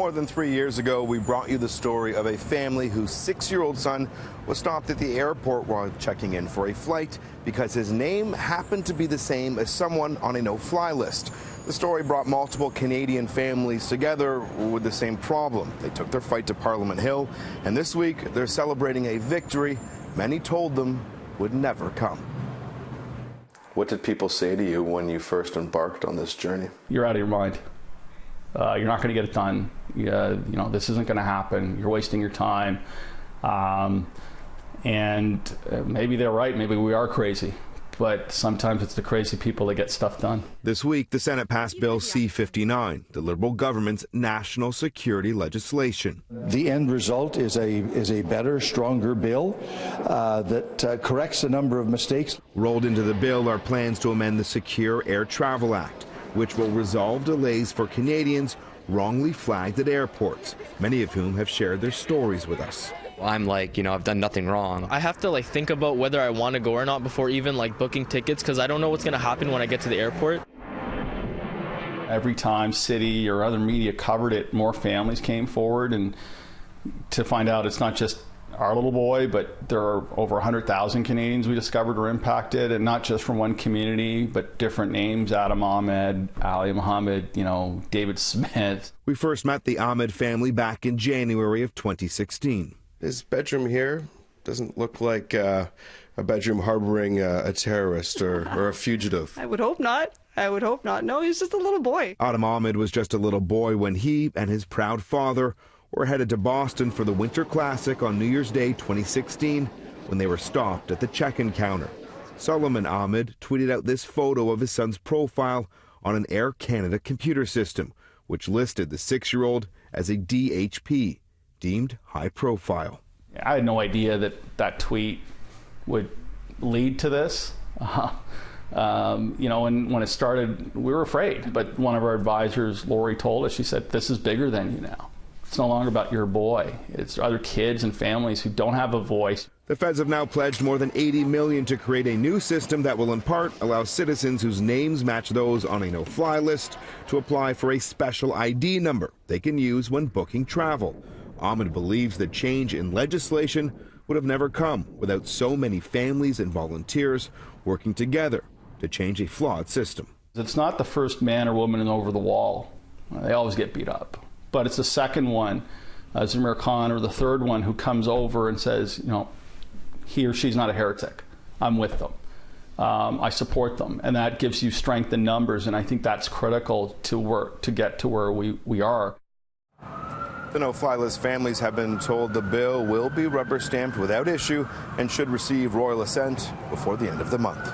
More than 3 years ago, we brought you the story of a family whose 6-year-old son was stopped at the airport while checking in for a flight because his name happened to be the same as someone on a no-fly list. The story brought multiple Canadian families together with the same problem. They took their fight to Parliament Hill, and this week they're celebrating a victory many told them would never come. What did people say to you when you first embarked on this journey? You're out of your mind. You're not going to get it done. You know, this isn't going to happen. You're wasting your time. And maybe they're right. Maybe we are crazy. But sometimes it's the crazy people that get stuff done. This week, the Senate passed Bill C-59, the Liberal government's national security legislation. The end result is a better, stronger bill that corrects a number of mistakes. Rolled into the bill are plans to amend the Secure Air Travel Act, which will resolve delays for Canadians wrongly flagged at airports, many of whom have shared their stories with us. I'm like, I've done nothing wrong. I have to think about whether I want to go or not before even booking tickets, because I don't know what's going to happen when I get to the airport. Every time City or other media covered it, more families came forward, and to find out it's not just our little boy, but there are over 100,000 Canadians we discovered were impacted, and not just from one community, but different names: Adam Ahmed, Ali Mohammed, David Smith. We first met the Ahmed family back in January of 2016. His bedroom here doesn't look like a bedroom harboring a terrorist or a fugitive. I would hope not. I would hope not. No, he's just a little boy. Adam Ahmed was just a little boy when he and his proud father were headed to Boston for the Winter Classic on New Year's Day 2016 when they were stopped at the check-in counter. Solomon Ahmed tweeted out this photo of his son's profile on an Air Canada computer system, which listed the 6-year-old as a DHP, deemed high profile. I had no idea that tweet would lead to this. When it started, we were afraid, but one of our advisors, Lori, told us, she said, this is bigger than you now. It's no longer about your boy. It's other kids and families who don't have a voice. The feds have now pledged more than $80 million to create a new system that will in part allow citizens whose names match those on a no-fly list to apply for a special ID number they can use when booking travel. Ahmed believes the change in legislation would have never come without so many families and volunteers working together to change a flawed system. It's not the first man or woman over the wall. They always get beat up. But it's the second one, Zamir Khan, or the third one who comes over and says, he or she's not a heretic. I'm with them. I support them. And that gives you strength in numbers, and I think that's critical to get to where we are. The no-fly list families have been told the bill will be rubber-stamped without issue and should receive royal assent before the end of the month.